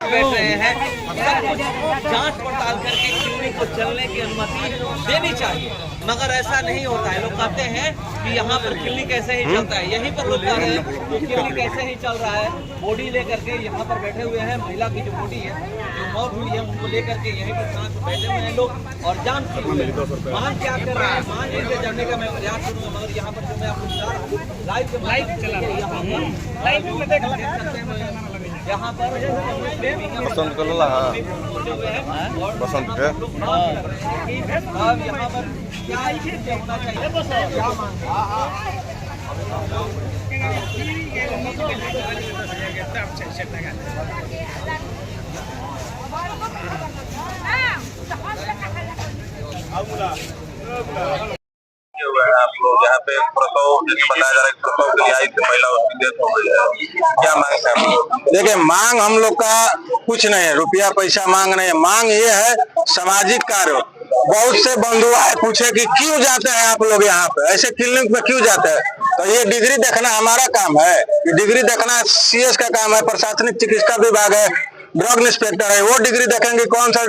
बैठ रहे हैं, जांच पड़ताल करके क्लिनिक को चलने की अनुमति देनी चाहिए, मगर ऐसा नहीं होता है। लोग कहते हैं कि यहाँ पर क्लिनिक ऐसे ही चलता है, यहीं पर लोग कह रहे हैं कि क्लिनिक ऐसे ही चल रहा है। बॉडी लेकर के यहाँ पर बैठे हुए हैं, महिला की जो बॉडी है, जो मौत हुई है, उनको लेकर के यहीं पर जांच बैठे हुए हैं लोग और जांच के लिए मांग क्या कर रहे हैं, मांग इनसे जानने का मैं प्रयास करूँगा। मगर यहाँ पर जो मैं आपको बता रहा हूँ, लाइव चला रहा है यहाँ पर पसंद कर ला पसंद के अब यहाँ पर क्या होना चाहिए, क्या मांग आप लोग यहाँ पे प्रसव जैसे बताया जा रहा है, प्रसव के लिए आई थी महिला, उसकी डेथ हो गई है, क्या मांग है आप लोग? देखिए, मांग हम लोग का कुछ नहीं है, रुपया पैसा मांग नहीं है। मांग ये है सामाजिक कार्य। बहुत से बंधु आए पूछे कि क्यों जाते हैं आप लोग यहाँ पे, ऐसे क्लिनिक में क्यों जाते हैं? तो ये डिग्री देखना हमारा काम है, डिग्री देखना सीएस का काम है, प्रशासनिक चिकित्सा विभाग है, ड्रग इंस्पेक्टर है, वो डिग्री देखेंगे कौन सा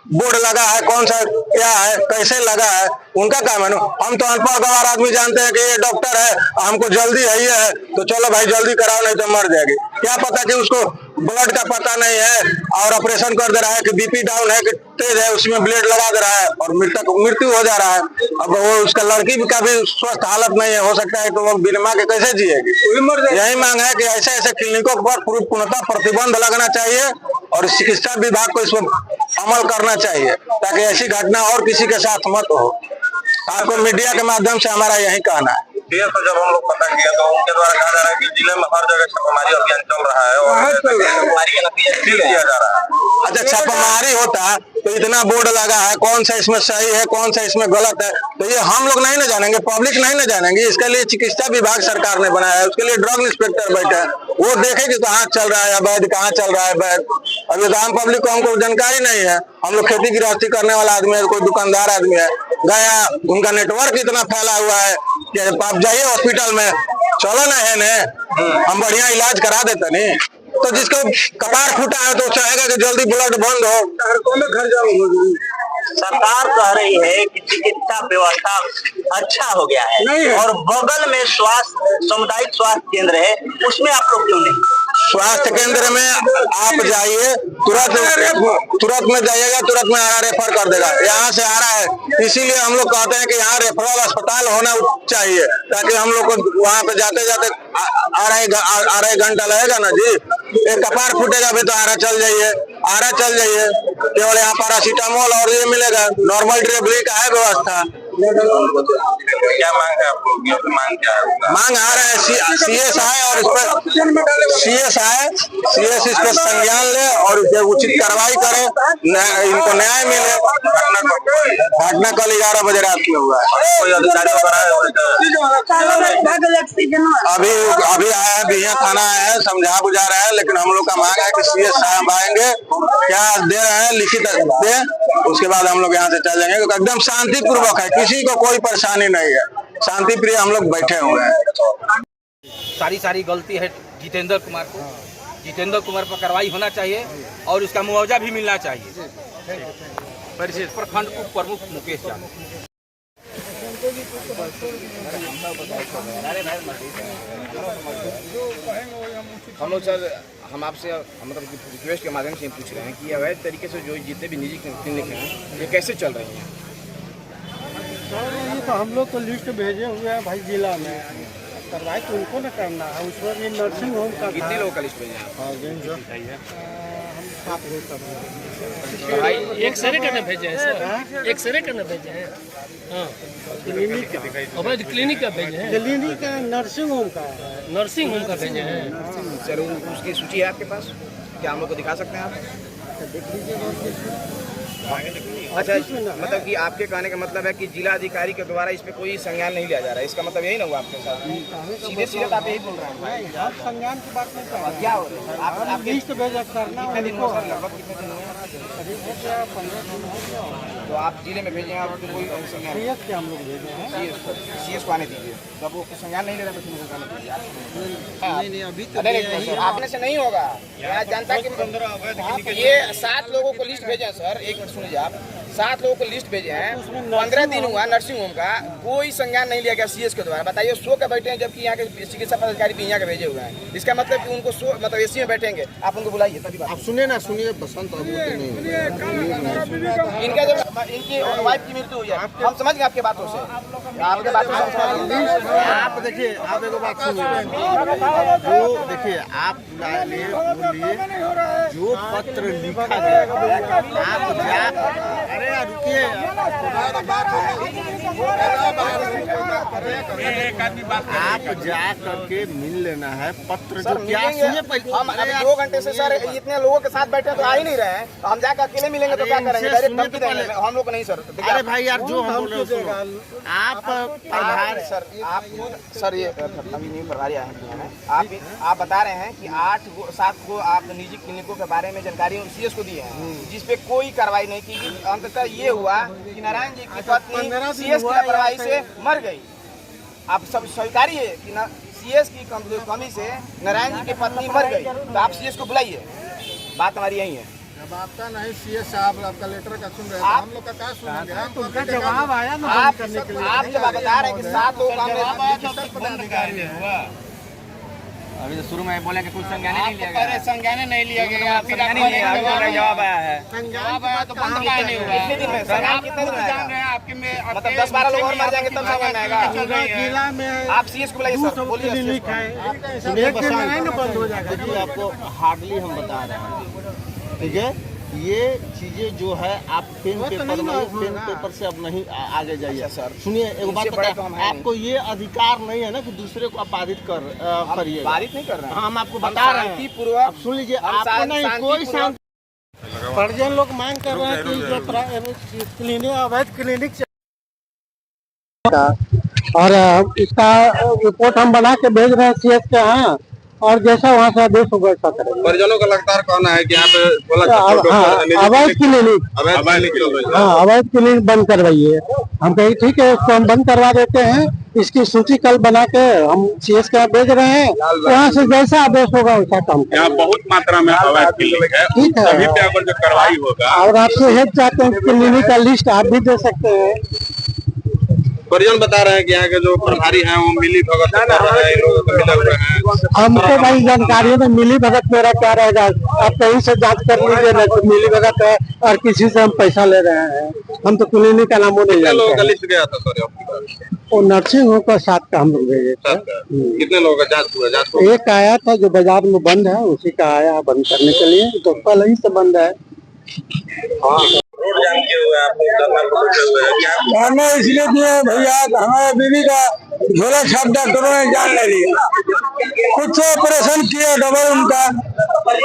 बोर्ड लगा है, कौन सा क्या है, कैसे लगा है, उनका काम है ना। हम तो अनपढ़ गंवार आदमी जानते हैं कि ये डॉक्टर है, हमको जल्दी है ये है, तो चलो भाई जल्दी कराओ नहीं तो मर जाएगी। क्या पता कि उसको ब्लड का पता नहीं है और ऑपरेशन कर दे रहा है कि बीपी डाउन है कि तेज है, उसमें ब्लेड लगा दे रहा है और मृत्यु हो जा रहा है। अब वो उसका लड़की का भी स्वस्थ हालत नहीं है, हो सकता है तो वो बिना मां के कैसे जिएगी। यही मांग है कि ऐसे ऐसे क्लिनिकों पर पूर्णतः प्रतिबंध लगना चाहिए और चिकित्सा विभाग को इस पर अमल करना चाहिए ताकि ऐसी घटना और किसी के साथ मत हो। आपको मीडिया के माध्यम से हमारा यही कहना है। तो जब हम लोग पता किया तो उनके द्वारा कहा जा रहा है कि जिले में हर जगह छापामारी अभियान चल रहा है और छापामारी का नतीजा सील किया जा रहा है। अच्छा, छापामारी होता तो इतना बोर्ड लगा है, कौन सा इसमें सही है, कौन सा इसमें गलत है, तो ये हम लोग नहीं ना जानेंगे, पब्लिक नहीं ना जानेंगे। इसके लिए चिकित्सा विभाग सरकार ने बनाया है, उसके लिए ड्रग इंस्पेक्टर बैठे हैं, वो देखे कि कहाँ चल रहा है अवैध, कहाँ चल रहा है वैध। अभी तो आम पब्लिक को हमको जानकारी नहीं है। हम लोग खेती गृहस्थी करने वाला आदमी है, कोई दुकानदार आदमी है, गया उनका नेटवर्क इतना फैला हुआ है कि आप जाइए हॉस्पिटल में, चलो ना है ने हम बढ़िया इलाज करा देते नहीं। तो जिसको कपार फूटा है तो चाहेगा कि जल्दी ब्लड बंद हो, घर जाओ। सरकार कह रही है कि चिकित्सा व्यवस्था अच्छा हो गया है और बगल में स्वास्थ्य सामुदायिक स्वास्थ्य केंद्र है, उसमें आप लोग क्यों नहीं? स्वास्थ्य केंद्र में आप जाइए, तुरंत में जाइएगा, तुरंत में रेफर कर देगा, यहाँ से आ रहा है। इसीलिए हम लोग कहते हैं कि यहाँ रेफरल अस्पताल होना चाहिए ताकि हम लोग को वहाँ पे जाते जाते आधा घंटा लगेगा ना जी। एक कपार फूटेगा भी तो आरा चल जाइए, केवल यहाँ पैरासीटामोल और ये मिलेगा, नॉर्मल डिलीवरी का है व्यवस्था। क्या मांग है आपको? मांग क्या है? मांग आ रहा है सीएस आए और इस पर सीएस इस पर संज्ञान ले और उचित कार्रवाई करे, इनको न्याय मिले। घटना कल 11 बजे रात में हुआ है। कोई अधिकारी अभी आया है, बिहिया थाना आया है, समझा बुझा रहा है, लेकिन हम लोग का मांग है कि सीएस साहब आएंगे, क्या दे रहे हैं लिखित दे, उसके बाद हम लोग यहाँ से चल जाएंगे। एकदम शांतिपूर्वक है, किसी को कोई परेशानी नहीं है, शांति प्रिय हम लोग बैठे हुए हैं। सारी गलती है जितेंद्र कुमार को, जितेंद्र कुमार पर कार्रवाई होना चाहिए और उसका मुआवजा भी मिलना चाहिए। प्रखंड उप प्रमुख मुकेश यादव। हम लोग सर, हम आपसे मतलब रिक्वेस्ट के माध्यम से पूछ रहे हैं कि अवैध तरीके से जो जितने भी निजी क्लिनिक हैं ये कैसे चल रही हैं? सर, ये तो हम लोग को लिस्ट भेजे हुए हैं भाई जिला में, कार्रवाई तो उनको न करना है। उसमें भी नर्सिंग होम का कितने लोगों का लिस्ट भेजे हैं? हम 7 लोग का भाई एक्सरे करने भेजे हैं सर, एक्सरे करने भेजे हैं। हाँ, क्लिनिक का भेजे हैं, क्लिनिक का नर्सिंग होम का है, नर्सिंग होम का भेजे हैं। सर उसकी सूची है आपके पास, क्या हम लोग को दिखा सकते हैं आप? देख लीजिए। अच्छा, मतलब कि आपके कहने का मतलब है कि जिला अधिकारी के द्वारा इस पे कोई संज्ञान नहीं लिया जा रहा है, इसका मतलब यही ना हुआ आपके साथ? सीधे आप यही बोल रहे हैं? संज्ञान की बात नहीं कर रहे हैं। क्या हो रहा है? आप लिस्ट भेजा करना, कितने दिन हो गए? लगभग कितने दिन हुए? करीब 15 दिन हो गया। तो आप जिले में भेजे हैं, आपको कोई संज्ञान सीएस के हम लोग भेजे हैं। सीएस को आने दीजिए, तो वो संज्ञान नहीं ले रहे तो क्यों जाने दीजिए? नहीं अभी तो सर, आपने से नहीं होगा। मैं जनता के ये 7 लोगों को लिस्ट भेजे हैं सर, एक मिनट सुनिए आप। 7 लोगों को लिस्ट भेजे हैं, 15 दिन हुआ नर्सिंग होम का, कोई संज्ञान नहीं लिया गया सीएस के द्वारा। बताइए, सो के बैठे हैं, जबकि यहाँ के चिकित्सा पदाधिकारी भी यहाँ के भेजे हुए हैं। इसका मतलब कि उनको मतलब एसी में बैठेंगे, आप उनको बुलाइए तभी बात। आप सुनिए ना, सुनिए बसंत इनका जब इनकी वाइफ की मृत्यु हुई है, हम समझ गए आपके बातों से, आपके बातों से आप देखिए, आप एक बात सुनिए, जो देखिए आप बोलिए, जो पत्र लिखा गया आप अरे रुकिए, आप जा करके मिल लेना है पत्र जो क्या सुनिए पहले। हम अभी 2 घंटे से सर इतने लोगों के साथ बैठे तो आ ही नहीं रहे हैं, तो हम जाकर अकेले मिलेंगे तो क्या करेंगे? डायरेक्ट धमकी देंगे हम लोग को नहीं सर। अरे भाई यार, जो हम बोल रहे हैं आप प्रभार सर, आप सर ये अभी न्यू प्रभारी आए हैं, आप बता रहे हैं कि 7 को आप निजी क्लिनिकों के बारे में जानकारी सीएस को दी है, जिस पे कोई कार्रवाई नहीं की। अंततः ये हुआ कि नारायण जी की पत्नी सीएस की लापरवाही से मर गई। आप सब स्वीकारिए कि सीएस की कमी से नारायण जी की पत्नी मर गई, तो आप सीएस को बुलाइए। बात हमारी यही है। अब आपका नहीं सीएस साहब आपका लेटर का सुन रहे हैं, हम लोग का क्या सुनेंगे? उनका जवाब आया ना आप जब बता रहे हैं कि 7 लोग अभी तो शुरू में बोले कि कुछ संज्ञान नहीं लिया गया। अरे संज्ञान नहीं लिया गया, संज्ञान नहीं लिया गया, जवाब आया है। जवाब आया तो बंद क्यों नहीं हुआ? कितने दिन में सर? आप कितने दिन में जान रहे हैं? आपके में मतलब 10-12 लोग और मर जाएंगे तब समझ में आएगा। जिला में आप सीएस को बुलाइए सर, बोलिए। क्लिनिक है, एक दिन में नहीं ना बंद हो जाएगा। देखिए आपको हार्डली हम बता रहे हैं, ठीक है? ये चीजें जो है आप पेन पेपर से अब नहीं आगे जाइए सर। सुनिए एक बात बताएं, आपको ये अधिकार नहीं है ना कि दूसरे को आप बाधित करिए। बाधित नहीं कर रहे हैं, हम आपको बता रहे हैं। अब सुन लीजिए, आपको नहीं कोई शांति। परिजन लोग मांग कर रहे हैं कि जो क्लिनिक अवैध क्लिनिक और इसका रिपोर्ट हम बना के भेज रहे हैं सीएस के यहाँ, और जैसा वहाँ से आदेश होगा ऐसा करेंगे। परिजनों का लगातार कहना है कि यहाँ पे अवैध क्लिनिक, हाँ अवैध क्लिनिक बंद करवाइए। हम कहीं ठीक है, उसको हम बंद करवा देते हैं। इसकी सूची कल बना के हम सीएस के यहाँ भेज रहे हैं, वहाँ से जैसा आदेश होगा वैसा काम करेंगे। यहाँ बहुत मात्रा में अवैध क्लिनिक है, ठीक है, अभी पे अगर जो कार्रवाई होगा। और आपसे हेल्प चाहते हैं क्लिनिक का लिस्ट आप भी दे सकते हैं। परिजन बता रहे हैं कि यहाँ के जो प्रभारी हैं वो मिली भगत कर रहे हैं, लोगों को मिले हुए हैं। हमको भाई जानकारी है, मिली भगत मेरा क्या रहेगा? आप कहीं से जांच कर लीजिए ना, तो मिली भगत है और किसी से हम पैसा ले रहे हैं। हम तो क्लिनिक का नाम नहीं जानते। लोगों का लिस्ट गया था सर, वो नर्सिंग होम का 7 का हम लोग भेजे थे। कितने लोगों का जांच हुआ? एक आया था जो बाजार में बंद है, उसी का आया बंद करने के लिए, तो कल ही से बंद है। हमने इसलिए दिए भैया, हमारे बीवी का झोला छाप डॉक्टरों ने जान ले लिया। कुछ ऑपरेशन किया डबल उनका,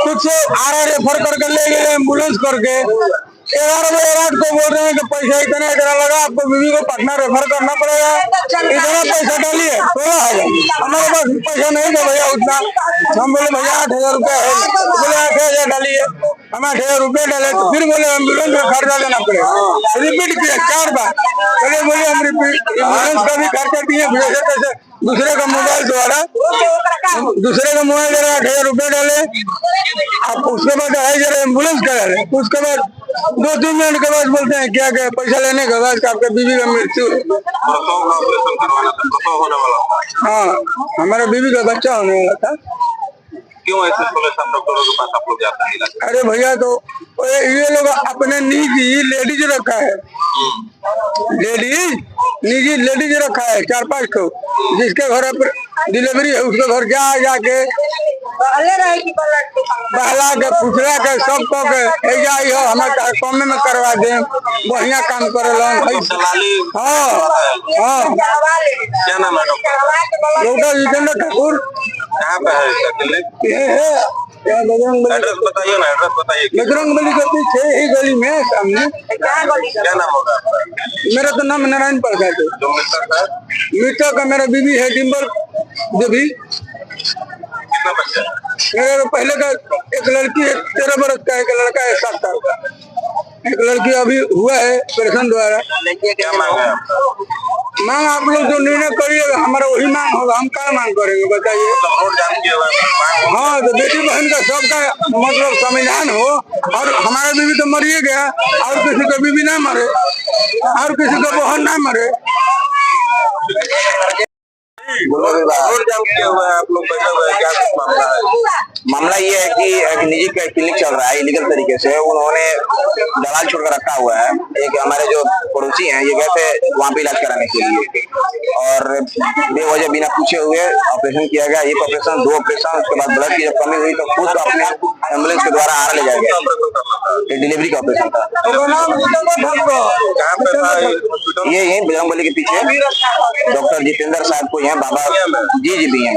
कुछ आरा रेफर करके ले गए एम्बुलेंस करके। 11 बजे रात को बोल रहे हैं कि पैसा इतना लगा, आपको बीवी को पटना रेफर करना पड़ेगा, इतना पैसा डालिए 16,000। हमारे पास पैसा नहीं था भैया उतना। हम बोले भैया 8,000 रुपया है, बोले 8,000 डालिए। हम 8,000 रुपये डाले, तो फिर बोले एम्बुलेंस का खर्चा देना पड़ेगा। रिपीट किया 4 बार, पहले बोले हम एम्बुलेंस का भी खर्चा दिए, कैसे दूसरे का मोबाइल द्वारा 8,000 रुपये डाले। आप उसके बाद 2,500 एम्बुलेंस करा रहे, उसके बाद 2-3 मिनट के बाद बोलते हैं क्या पैसा लेने के बाद आपके बीवी का मृत्यु। हाँ, हमारे बीवी का बच्चा होने वाला था। क्यों ऐसे डॉक्टरों के पास आप लोग जाते हैं? अरे भैया, तो ये लोग अपने निजी लेडीज रखा है, लेडीज रखा है 4-5 को, जिसके घर पर डिलीवरी है उसके घर जाके बहला के पूछला के सब को के हो हमारे कम में करवा दे, बढ़िया काम करे। हाँ, क्या नाम है डॉक्टर जितेंद्र ठाकुर। कहाँ पे है इसका क्लिनिक? एड्रेस बताइए ना, एड्रेस बताइए। बजरंग बली के पीछे ही गली में सामने। क्या नाम होगा? मेरा तो नाम नारायण प्रसाद है। जो मृतक है? मृतक का मेरा बीवी है डिम्बल देवी। कितना बच्चा? मेरे पहले का एक लड़की है 13 बरस का, एक लड़का है 7 साल का। एक लड़की अभी हुआ है ऑपरेशन द्वारा। क्या मांग है आपका? मांग आप लोग जो निर्णय करिएगा हमारा वही मांग होगा, हम क्या मांग करेंगे बताइए। रोड जाम किया हुआ है। हाँ तो बेटी बहन का सबका मतलब संविधान हो, और हमारा बीवी तो मर ही गया, और किसी का बीवी ना मरे, और किसी का बहन ना मरे। रोड जाम किया हुआ है, आप लोग बैठे हुए हैं, क्या मामला है? मामला ये है कि एक निजी क्लिनिक चल रहा है इलीगल तरीके से, उन्होंने दलाल छोड़कर रखा हुआ है। एक हमारे जो पड़ोसी हैं ये गए थे वहाँ पे इलाज कराने के लिए, और बेवजह बिना पूछे हुए ऑपरेशन किया गया। एक ऑपरेशन, 2 ऑपरेशन, उसके बाद ब्लड की जब कमी हुई तो खुद अपने एम्बुलेंस के द्वारा आरा ले जाया गया। ये डिलीवरी का ऑपरेशन था। कहाँ पे था? ये यही बजरंगबली के पीछे डॉक्टर जितेंद्र साहब को यहाँ बाबा जी भी हैं।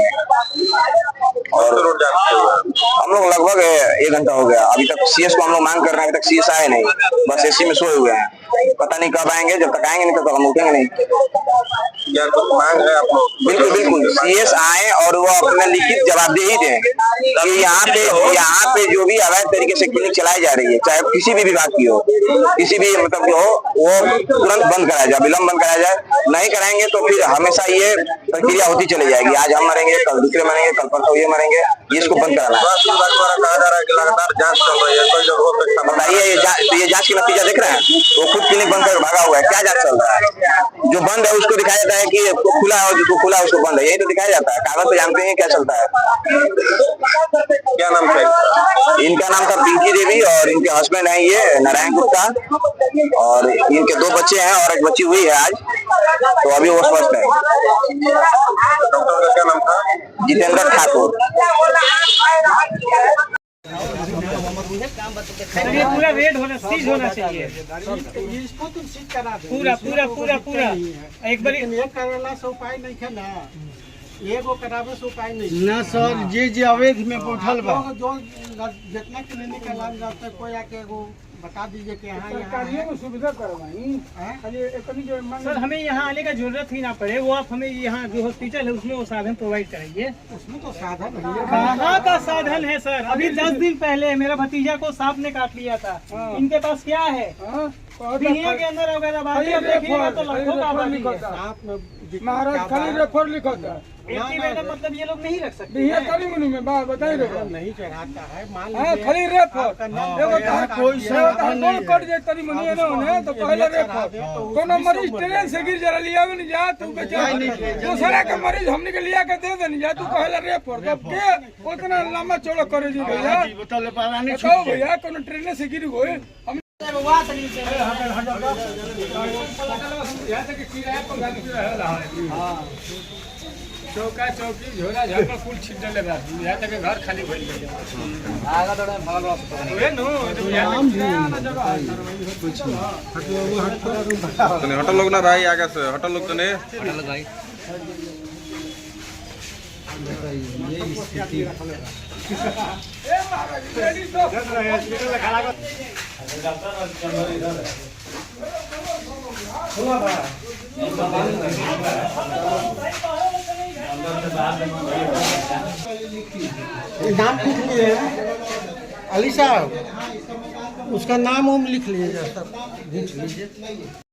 और रोड जाम किया हुआ है। हम लोग लगभग 1 घंटा हो गया, अभी तक सीएस को हम लोग मांग कर रहे हैं, अभी तक सीएस आए नहीं, बस एसी में सोए हुए हैं। पता नहीं कब आएंगे, जब तक आएंगे नहीं तब तक हम उठेंगे नहीं। क्या कुछ मांग है आप लोग? बिल्कुल बिल्कुल, सीएस आए और वो अपना लिखित जवाबदेही दें कि यहाँ पे जो भी अवैध तरीके से क्लिनिक चलाई जा रही है, चाहे किसी भी विभाग की हो, किसी भी मतलब जो हो, वो तुरंत बंद कराया जाए, विलम्ब बंद कराया जाए। नहीं कराएंगे तो फिर हमेशा ये प्रक्रिया होती चली जाएगी। आज हम मरेंगे, कल दूसरे मरेंगे, कल परसों ये मरेंगे। इसको बंद कराना है। स्वास्थ्य विभाग द्वारा कहा जा रहा है कि लगातार जांच चल रही है, कोई जगहों पे बताइए, ये जांच की नतीजा देख रहे हैं? वो खुद क्लिनिक बंद कर भागा हुआ है। क्या जांच चल रहा है? जो बंद है उसको दिखाया जाता है कि खुला है, और जो खुला है उसको बंद है, यही तो दिखाया जाता है। कागज तो जानते हैं क्या चलता है। क्या नाम है? इनका नाम था पिंकी देवी, और इनके हस्बैंड है ये नारायण गुप्ता, और इनके 2 बच्चे हैं और एक बच्ची हुई है आज, तो अभी वो स्वस्थ है। डॉक्टर का क्या नाम था? जितेंद्र ठाकुर। ये पूरा रेड होना, सीज होना चाहिए, इसको तुम सीज करा दो, पूरा पूरा पूरा पूरा। एक बार ये करेला से उपाय नहीं है ना, एगो करावे से उपाय नहीं ना सर। जे अवैध में बैठल बा, जो जितना क्लिनिक का लाभ जाता है, कोई आके एगो बता दीजिए कि यहाँ में सुविधा करवाई। सर हमें यहाँ आने का जरूरत ही ना पड़े, वो आप हमें यहाँ जो हॉस्पिटल है उसमें वो साधन प्रोवाइड कराइए। उसमें तो साधन है, कहाँ का साधन है सर? अभी 10 दिन पहले मेरा भतीजा को सांप ने काट लिया था। इनके पास क्या है? दुनिया के अंदर अगर अब आते देखिएगा तो लाखों का आबादी है। महाराज खाली रेफर लिखा था, मतलब ये लोग नहीं रख सकते। में बात बताइए, नहीं चढ़ाता है, मान खाली रेफर कोई कट जाए तरी मनी ना तो पहले रेफर कोनो मरीज ट्रेन से गिर जरा लिया नहीं जा, तू दूसरा का मरीज हमने के लिया के दे देनी जा, तू पहले रेफर तब के उतना लंबा चौड़ा करे जी भैया। बताओ भैया कोनो ट्रेन से गिर गए हम चौका चौकी झोला झापा कुल छिट डले बा, यहाँ तक घर खाली भइल बा। आगा दड़ा भागल ओए नो तने होटल लोग ना भाई, आगे से होटल लोग तने होटल भाई ये स्थिति ए महाराज लेडीज तो हॉस्पिटल खड़ा कर सुना बा नाम लिख लिए अली साहब, उसका नाम लिख लीजिए सब, लिख लीजिए।